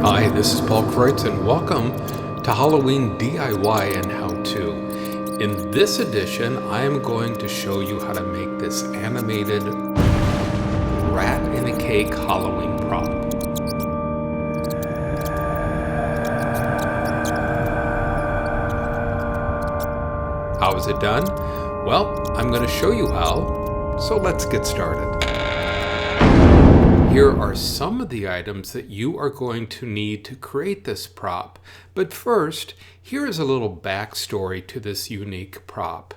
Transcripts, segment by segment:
Hi, this is Paul Kreutz, and welcome to Halloween DIY and How-To. In this edition, I am going to show you how to make this animated rat in a cake Halloween prop. How is it done? Well, I'm going to show you how, so let's get started. Here are some of the items that you are going to need to create this prop. But first, here is a little backstory to this unique prop.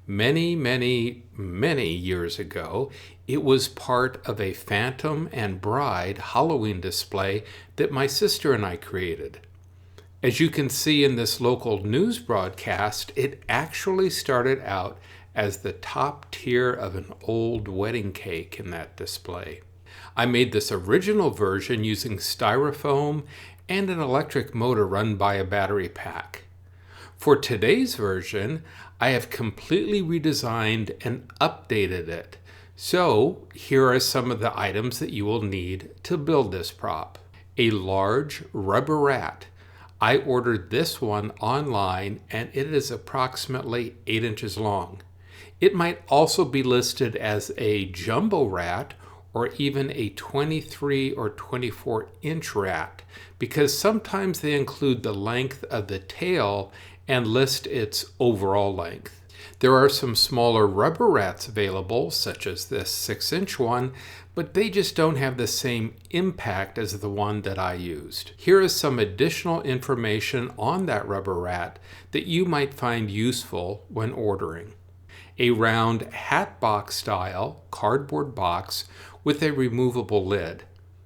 Many years ago, it was part of a Phantom and Bride Halloween display that my sister and I created. As you can see in this local news broadcast, it actually started out as the top tier of an old wedding cake in that display. I made this original version using styrofoam and an electric motor run by a battery pack. For today's version, I have completely redesigned and updated it. So here are some of the items that you will need to build this prop. A large rubber rat. I ordered this one online and it is approximately 8 inches long. It might also be listed as a jumbo rat or even a 23 or 24 inch rat, because sometimes they include the length of the tail and list its overall length. There are some smaller rubber rats available, such as this 6-inch one, but they just don't have the same impact as the one that I used. Here is some additional information on that rubber rat that you might find useful when ordering. A round hat box style cardboard box with a removable lid.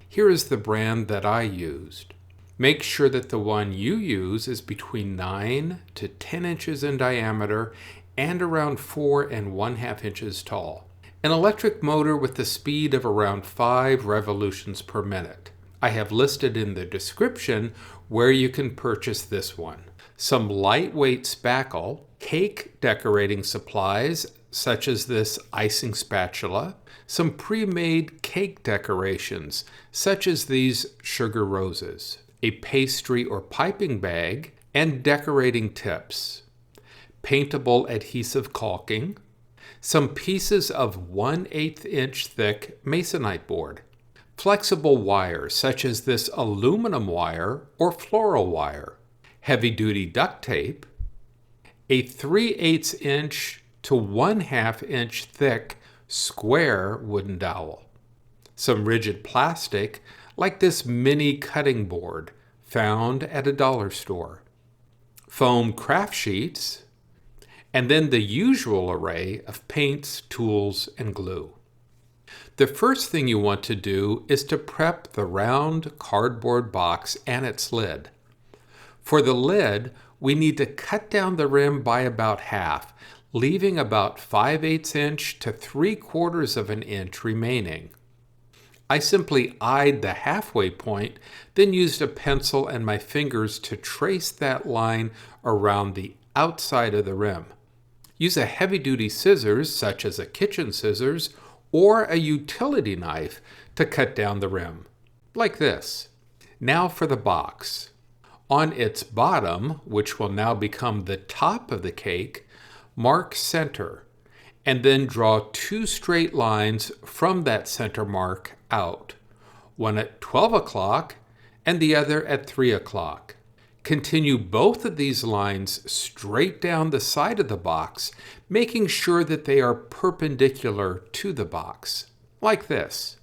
Here is the brand that I used. Make sure that the one you use is between 9 to 10 inches in diameter and around 4½ inches tall. An electric motor with the speed of around 5 revolutions per minute. I have listed in the description where you can purchase this one. Some lightweight spackle, cake decorating supplies such as this icing spatula, some pre-made cake decorations such as these sugar roses, a pastry or piping bag, and decorating tips, paintable adhesive caulking, some pieces of 1/8 inch thick masonite board, flexible wire such as this aluminum wire or floral wire, heavy-duty duct tape, a 3/8 inch to 1/2 inch thick square wooden dowel, some rigid plastic like this mini cutting board found at a dollar store, foam craft sheets, and then the usual array of paints, tools, and glue. The first thing you want to do is to prep the round cardboard box and its lid. For the lid, we need to cut down the rim by about half, leaving about 5/8 inch to 3/4 inch remaining. I simply eyed the halfway point, then used a pencil and my fingers to trace that line around the outside of the rim. Use a heavy-duty scissors, such as a kitchen scissors, or a utility knife to cut down the rim, like this. Now for the box. On its bottom, which will now become the top of the cake, mark center, and then draw 2 straight lines from that center mark out, one at 12 o'clock and the other at 3 o'clock. Continue both of these lines straight down the side of the box, making sure that they are perpendicular to the box, like this.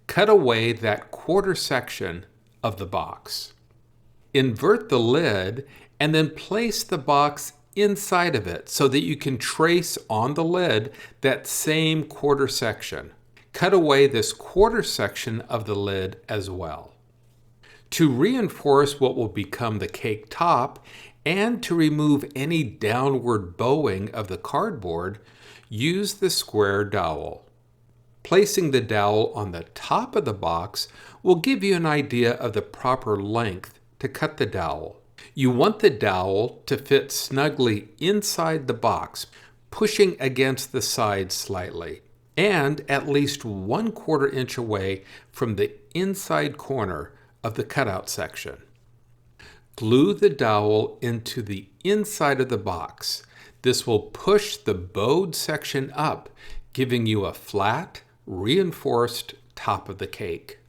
Cut away that quarter section of the box. Invert the lid and then place the box inside of it so that you can trace on the lid that same quarter section. Cut away this quarter section of the lid as well. To reinforce what will become the cake top and to remove any downward bowing of the cardboard, use the square dowel. Placing the dowel on the top of the box will give you an idea of the proper length to cut the dowel. You want the dowel to fit snugly inside the box, pushing against the side slightly. and at least 1/4 inch away from the inside corner of the cutout section. Glue the dowel into the inside of the box. This will push the bowed section up, giving you a flat, reinforced top of the cake.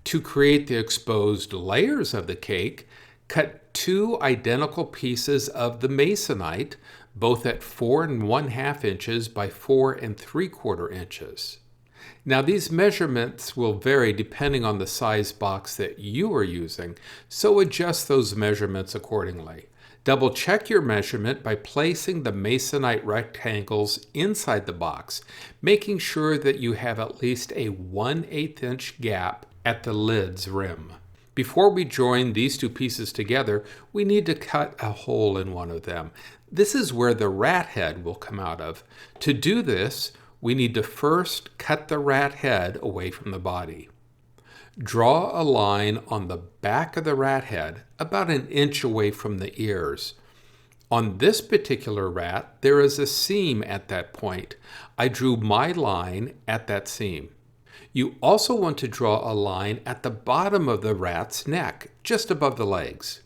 To create the exposed layers of the cake, cut 2 identical pieces of the masonite, both at 4 1/2 inches by 4 3/4 inches. Now these measurements will vary depending on the size box that you are using, so adjust those measurements accordingly. Double check your measurement by placing the masonite rectangles inside the box, making sure that you have at least a 1/8 inch gap at the lid's rim. Before we join these 2 pieces together, we need to cut a hole in one of them. This is where the rat head will come out of. To do this, we need to first cut the rat head away from the body. Draw a line on the back of the rat head, about 1 inch away from the ears. On this particular rat, there is a seam at that point. I drew my line at that seam. You also want to draw a line at the bottom of the rat's neck, just above the legs.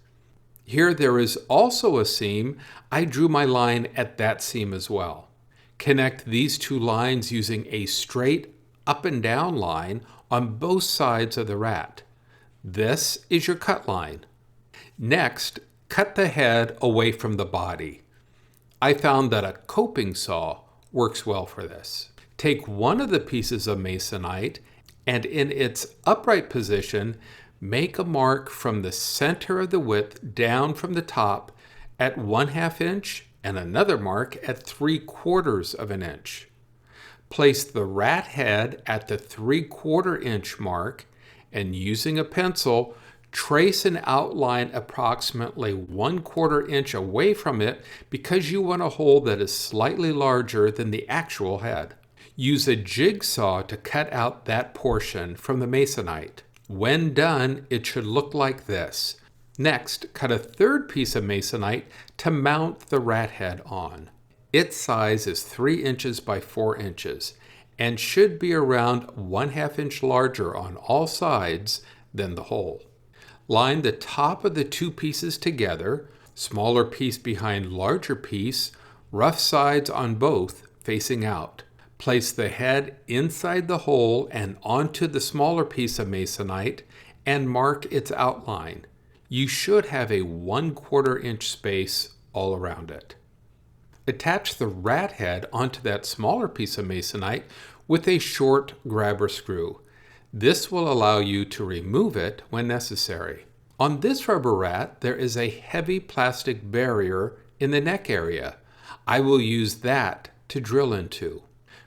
Here there is also a seam. I drew my line at that seam as well. Connect these 2 lines using a straight up and down line on both sides of the rat. This is your cut line. Next, cut the head away from the body. I found that a coping saw works well for this. Take one of the pieces of masonite and in its upright position, make a mark from the center of the width down from the top at 1/2 inch and another mark at 3/4 of an inch. Place the rat head at the 3/4 inch mark and using a pencil, trace an outline approximately 1/4 inch away from it because you want a hole that is slightly larger than the actual head. Use a jigsaw to cut out that portion from the masonite. When done, it should look like this. Next, cut a 3rd piece of masonite to mount the rat head on. Its size is 3 inches by 4 inches and should be around 1/2 inch larger on all sides than the hole. Line the top of the 2 pieces together, smaller piece behind larger piece, rough sides on both facing out. Place the head inside the hole and onto the smaller piece of masonite and mark its outline. You should have a 1/4 inch space all around it. Attach the rat head onto that smaller piece of masonite with a short grabber screw. This will allow you to remove it when necessary. On this rubber rat, there is a heavy plastic barrier in the neck area. I will use that to drill into.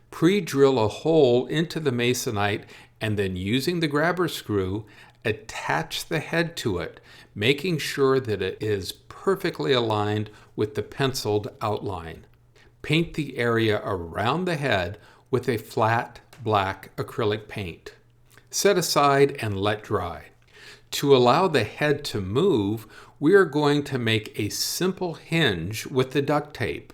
Pre-drill a hole into the masonite and then using the grabber screw, attach the head to it, making sure that it is perfectly aligned with the penciled outline. Paint the area around the head with a flat black acrylic paint. Set aside and let dry. To allow the head to move, we are going to make a simple hinge with the duct tape.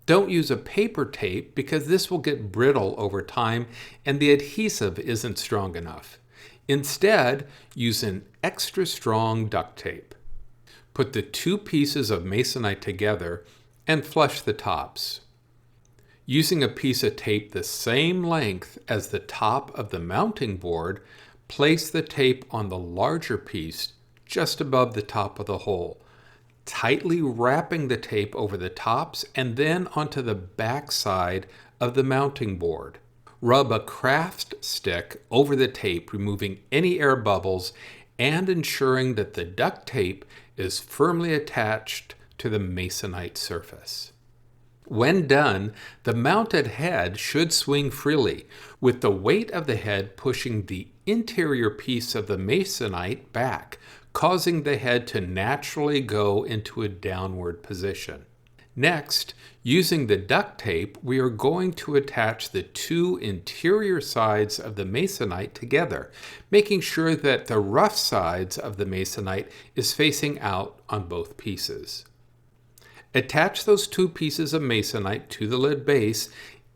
Don't use a paper tape because this will get brittle over time and the adhesive isn't strong enough. Instead, use an extra strong duct tape. Put the 2 pieces of masonite together and flush the tops. Using a piece of tape the same length as the top of the mounting board, place the tape on the larger piece just above the top of the hole, tightly wrapping the tape over the tops and then onto the back side of the mounting board. Rub a craft stick over the tape, removing any air bubbles and ensuring that the duct tape is firmly attached to the masonite surface. When done, the mounted head should swing freely, with the weight of the head pushing the interior piece of the masonite back, causing the head to naturally go into a downward position. Next, using the duct tape, we are going to attach the 2 interior sides of the masonite together, making sure that the rough sides of the masonite is facing out on both pieces. Attach those 2 pieces of masonite to the lid base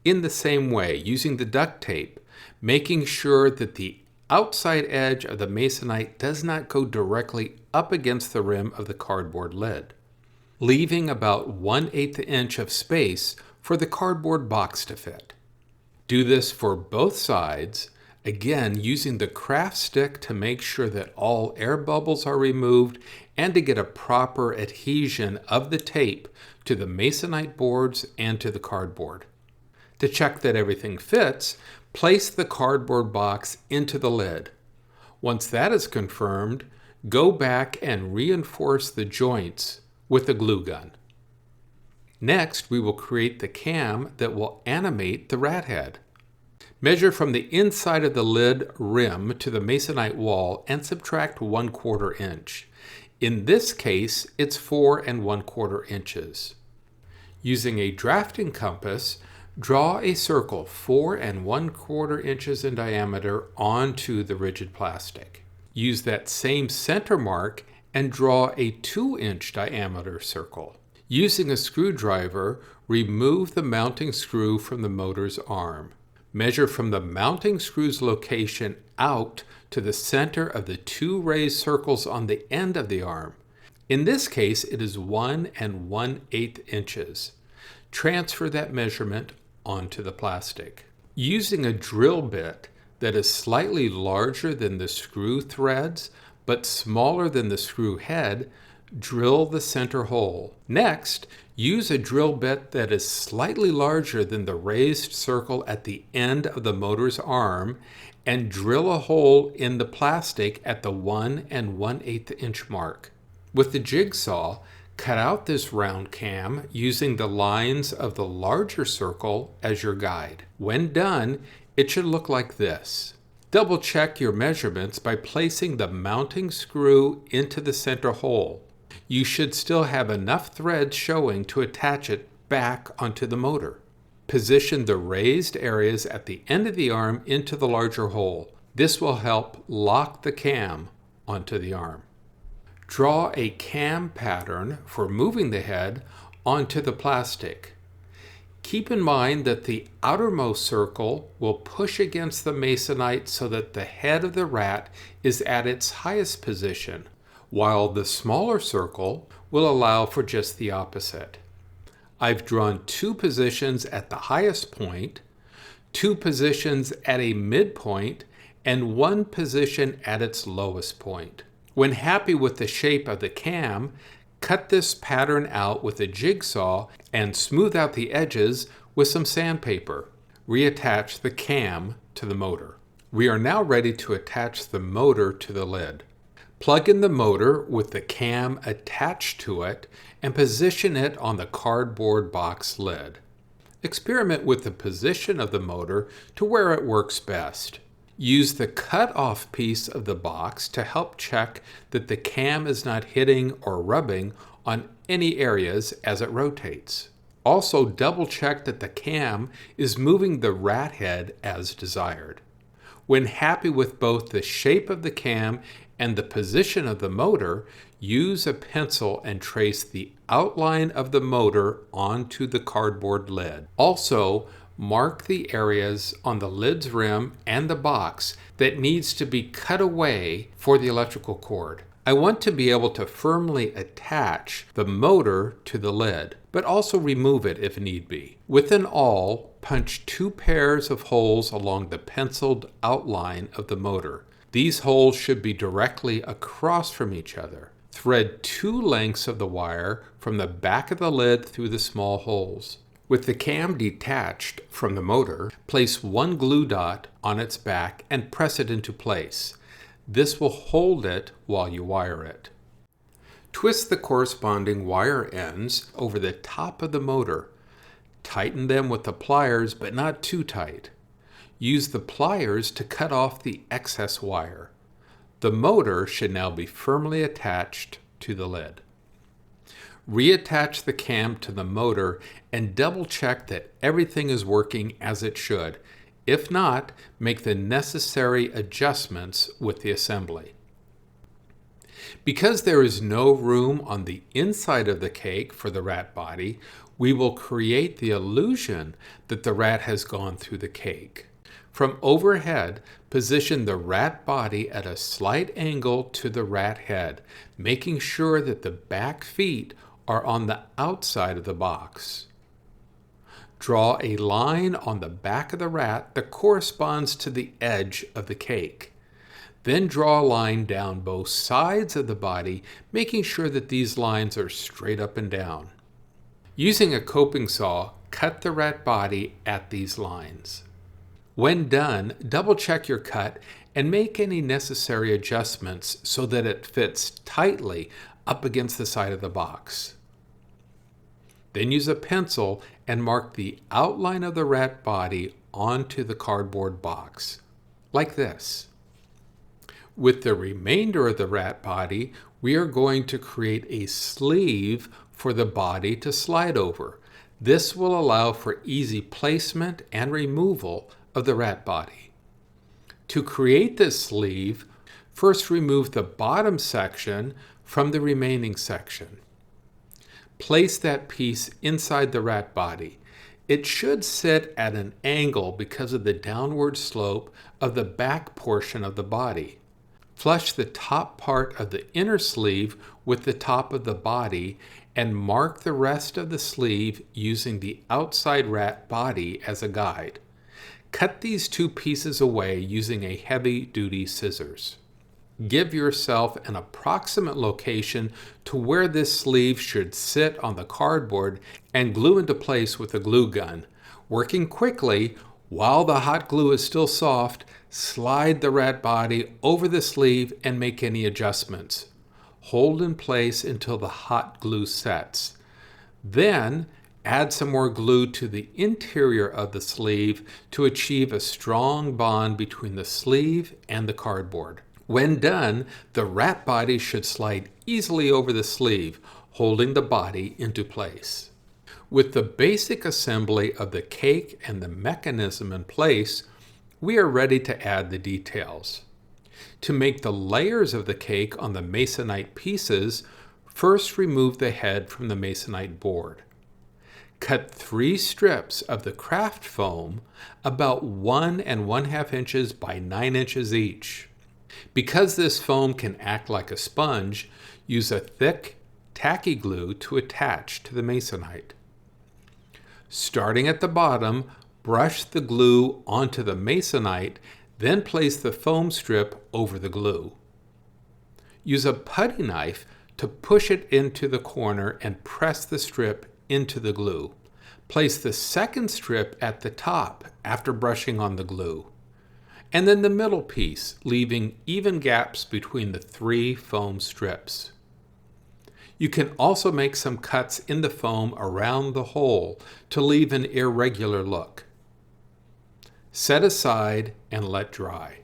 in the same way using the duct tape, making sure that the outside edge of the masonite does not go directly up against the rim of the cardboard lid, leaving about 1/8 inch of space for the cardboard box to fit. Do this for both sides, again using the craft stick to make sure that all air bubbles are removed and to get a proper adhesion of the tape to the masonite boards and to the cardboard. To check that everything fits, place the cardboard box into the lid. Once that is confirmed, go back and reinforce the joints with a glue gun. Next, we will create the cam that will animate the rat head. Measure from the inside of the lid rim to the masonite wall and subtract 1/4 inch. In this case, it's 4 1/4 inches. Using a drafting compass, draw a circle 4 1/4 inches in diameter onto the rigid plastic. Use that same center mark and draw a 2-inch diameter circle. Using a screwdriver, remove the mounting screw from the motor's arm. Measure from the mounting screw's location out to the center of the 2 raised circles on the end of the arm. In this case, it is 1 1/8 inches. Transfer that measurement onto the plastic. Using a drill bit that is slightly larger than the screw threads but smaller than the screw head, drill the center hole. Next, use a drill bit that is slightly larger than the raised circle at the end of the motor's arm and drill a hole in the plastic at the 1 1/8 inch mark. With the jigsaw, cut out this round cam using the lines of the larger circle as your guide. When done, it should look like this. Double check your measurements by placing the mounting screw into the center hole. You should still have enough threads showing to attach it back onto the motor. Position the raised areas at the end of the arm into the larger hole. This will help lock the cam onto the arm. Draw a cam pattern for moving the head onto the plastic. Keep in mind that the outermost circle will push against the masonite so that the head of the rat is at its highest position, while the smaller circle will allow for just the opposite. I've drawn 2 positions at the highest point, 2 positions at a midpoint, and 1 position at its lowest point. When happy with the shape of the cam, cut this pattern out with a jigsaw and smooth out the edges with some sandpaper. Reattach the cam to the motor. We are now ready to attach the motor to the lid. Plug in the motor with the cam attached to it and position it on the cardboard box lid. Experiment with the position of the motor to where it works best. Use the cut-off piece of the box to help check that the cam is not hitting or rubbing on any areas as it rotates. Also, double check that the cam is moving the rat head as desired. When happy with both the shape of the cam and the position of the motor, use a pencil and trace the outline of the motor onto the cardboard lid. Also, mark the areas on the lid's rim and the box that needs to be cut away for the electrical cord. I want to be able to firmly attach the motor to the lid, but also remove it if need be. With an awl, punch 2 pairs of holes along the penciled outline of the motor. These holes should be directly across from each other. Thread 2 lengths of the wire from the back of the lid through the small holes. With the cam detached from the motor, place 1 glue dot on its back and press it into place. This will hold it while you wire it. Twist the corresponding wire ends over the top of the motor. Tighten them with the pliers, but not too tight. Use the pliers to cut off the excess wire. The motor should now be firmly attached to the lid. Reattach the cam to the motor and double check that everything is working as it should. If not, make the necessary adjustments with the assembly. Because there is no room on the inside of the cake for the rat body, We will create the illusion that the rat has gone through the cake. From overhead, position the rat body at a slight angle to the rat head, making sure that the back feet are on the outside of the box. Draw a line on the back of the rat that corresponds to the edge of the cake. Then draw a line down both sides of the body, making sure that these lines are straight up and down. Using a coping saw, cut the rat body at these lines. When done, double-check your cut and make any necessary adjustments so that it fits tightly up against the side of the box. Then use a pencil and mark the outline of the rat body onto the cardboard box, like this. With the remainder of the rat body, we are going to create a sleeve for the body to slide over. This will allow for easy placement and removal of the rat body. To create this sleeve, first remove the bottom section from the remaining section. Place that piece inside the rat body. It should sit at an angle because of the downward slope of the back portion of the body. Flush the top part of the inner sleeve with the top of the body and mark the rest of the sleeve using the outside rat body as a guide. Cut these two pieces away using a heavy-duty scissors. Give yourself an approximate location to where this sleeve should sit on the cardboard and glue into place with a glue gun. Working quickly, while the hot glue is still soft, slide the rat body over the sleeve and make any adjustments. Hold in place until the hot glue sets. Then, add some more glue to the interior of the sleeve to achieve a strong bond between the sleeve and the cardboard. When done, the rat body should slide easily over the sleeve, holding the body into place. With the basic assembly of the cake and the mechanism in place, we are ready to add the details. To make the layers of the cake on the masonite pieces, first remove the head from the masonite board. Cut 3 strips of the craft foam about 1 1/2 inches by 9 inches each. Because this foam can act like a sponge, use a thick, tacky glue to attach to the masonite. Starting at the bottom, brush the glue onto the masonite, then place the foam strip over the glue. Use a putty knife to push it into the corner and press the strip into the glue. Place the second strip at the top after brushing on the glue, and then the middle piece, leaving even gaps between the 3 foam strips. You can also make some cuts in the foam around the hole to leave an irregular look. Set aside and let dry.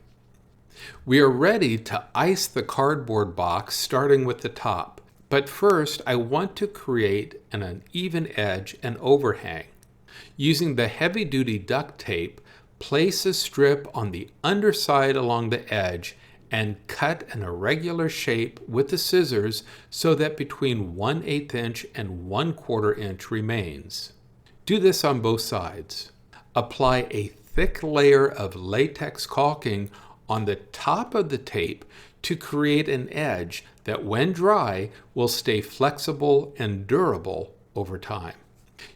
We are ready to ice the cardboard box starting with the top. But first, I want to create an uneven edge and overhang. Using the heavy-duty duct tape, place a strip on the underside along the edge and cut an irregular shape with the scissors so that between 1/8 inch and 1/4 inch remains. Do this on both sides. Apply a thick layer of latex caulking on the top of the tape to create an edge that, when dry, will stay flexible and durable over time.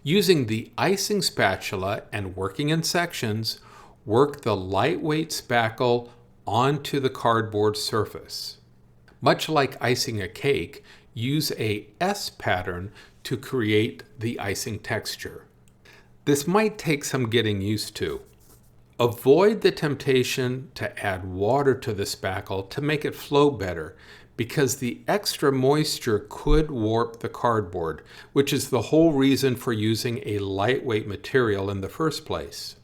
Using the icing spatula and working in sections, work the lightweight spackle onto the cardboard surface. Much like icing a cake, use a S pattern to create the icing texture. This might take some getting used to. Avoid the temptation to add water to the spackle to make it flow better, because the extra moisture could warp the cardboard, which is the whole reason for using a lightweight material in the first place.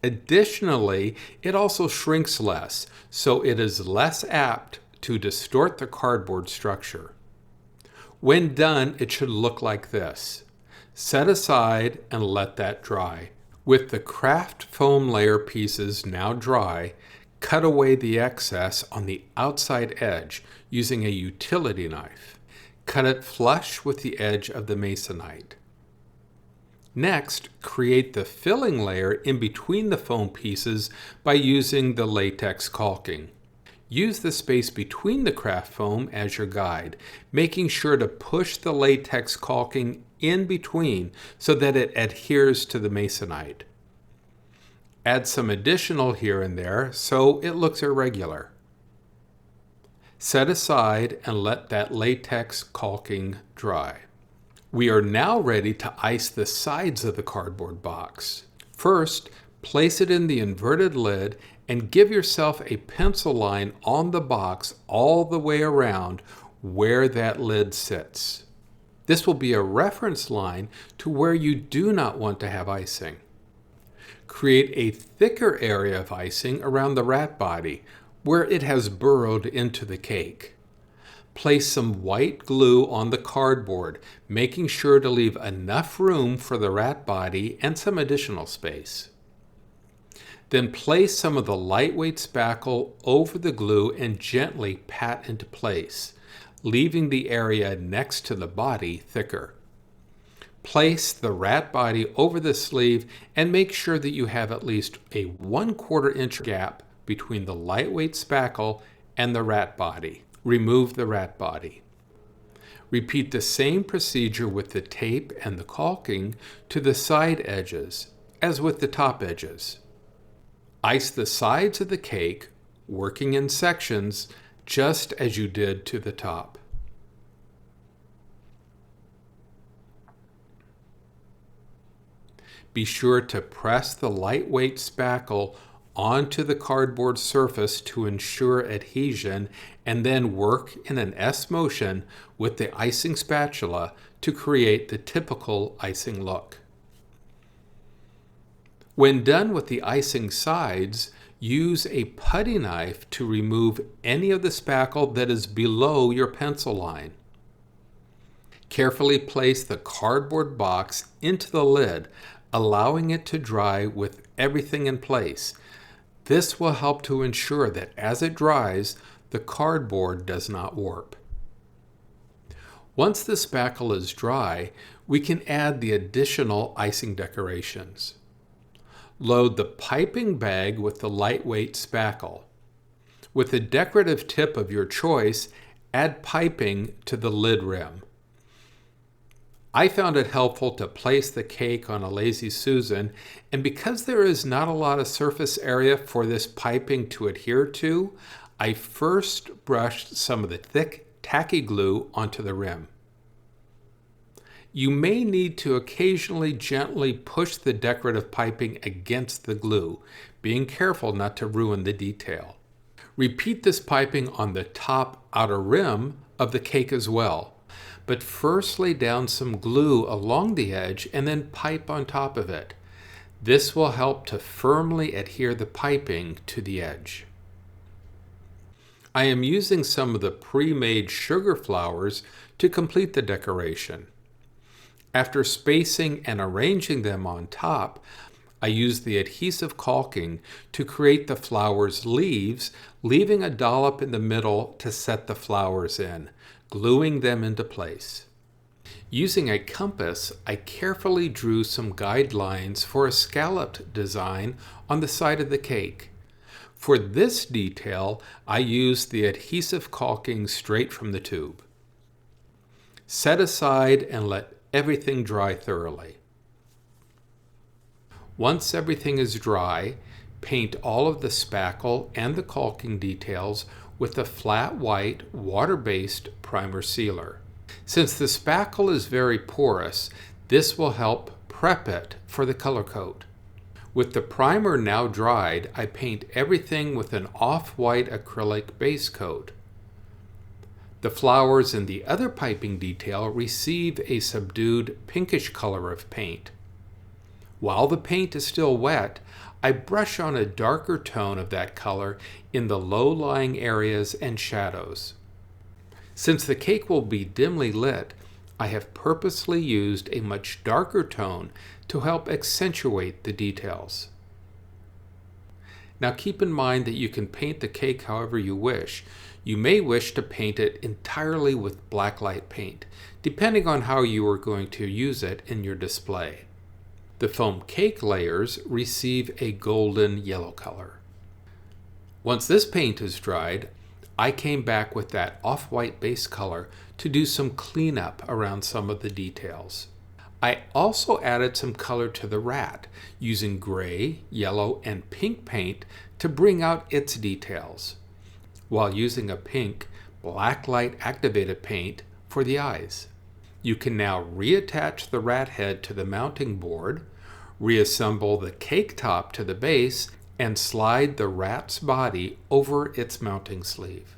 Additionally, it also shrinks less, so it is less apt to distort the cardboard structure. When done, it should look like this. Set aside and let that dry. With the craft foam layer pieces now dry, cut away the excess on the outside edge using a utility knife. Cut it flush with the edge of the masonite. Next, create the filling layer in between the foam pieces by using the latex caulking. Use the space between the craft foam as your guide, making sure to push the latex caulking in between so that it adheres to the masonite. Add some additional here and there so it looks irregular. Set aside and let that latex caulking dry. We are now ready to ice the sides of the cardboard box. First, place it in the inverted lid and give yourself a pencil line on the box all the way around where that lid sits. This will be a reference line to where you do not want to have icing. Create a thicker area of icing around the rat body where it has burrowed into the cake. Place some white glue on the cardboard, making sure to leave enough room for the rat body and some additional space. Then place some of the lightweight spackle over the glue and gently pat into place, leaving the area next to the body thicker. Place the rat body over the sleeve and make sure that you have at least a 1/4 inch gap between the lightweight spackle and the rat body. Remove the rat body. Repeat the same procedure with the tape and the caulking to the side edges as with the top edges. Ice the sides of the cake, working in sections, just as you did to the top. Be sure to press the lightweight spackle onto the cardboard surface to ensure adhesion, and then work in an S motion with the icing spatula to create the typical icing look. When done with the icing sides, use a putty knife to remove any of the spackle that is below your pencil line. Carefully place the cardboard box into the lid, allowing it to dry with everything in place. This will help to ensure that as it dries, the cardboard does not warp. Once the spackle is dry, we can add the additional icing decorations. Load the piping bag with the lightweight spackle. With the decorative tip of your choice, add piping to the lid rim. I found it helpful to place the cake on a Lazy Susan, and because there is not a lot of surface area for this piping to adhere to, I first brushed some of the thick, tacky glue onto the rim. You may need to occasionally gently push the decorative piping against the glue, being careful not to ruin the detail. Repeat this piping on the top outer rim of the cake as well, but first lay down some glue along the edge and then pipe on top of it. This will help to firmly adhere the piping to the edge. I am using some of the pre-made sugar flowers to complete the decoration. After spacing and arranging them on top, I used the adhesive caulking to create the flowers' leaves, leaving a dollop in the middle to set the flowers in, gluing them into place. Using a compass, I carefully drew some guidelines for a scalloped design on the side of the cake. For this detail, I used the adhesive caulking straight from the tube. Set aside and let everything dry thoroughly. Once everything is dry, paint all of the spackle and the caulking details with a flat white water-based primer sealer. Since the spackle is very porous, this will help prep it for the color coat. With the primer now dried, I paint everything with an off-white acrylic base coat. The flowers in the other piping detail receive a subdued pinkish color of paint. While the paint is still wet, I brush on a darker tone of that color in the low-lying areas and shadows. Since the cake will be dimly lit, I have purposely used a much darker tone to help accentuate the details. Now keep in mind that you can paint the cake however you wish. You may wish to paint it entirely with blacklight paint, depending on how you are going to use it in your display. The foam cake layers receive a golden yellow color. Once this paint is dried, I came back with that off-white base color to do some cleanup around some of the details. I also added some color to the rat using gray, yellow, and pink paint to bring out its details, while using a pink black light activated paint for the eyes. You can now reattach the rat head to the mounting board, reassemble the cake top to the base, and slide the rat's body over its mounting sleeve.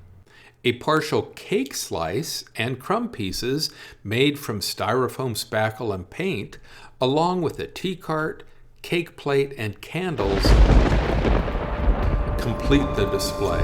A partial cake slice and crumb pieces made from styrofoam spackle and paint, along with a tea cart, cake plate, and candles, complete the display.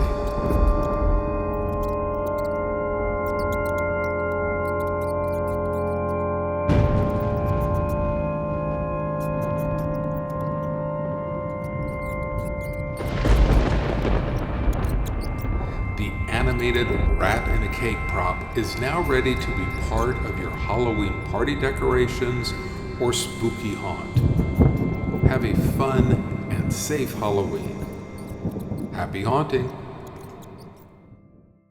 The animated rat in a cake prop is now ready to be part of your Halloween party decorations or spooky haunt. Have a fun and safe Halloween. Happy haunting!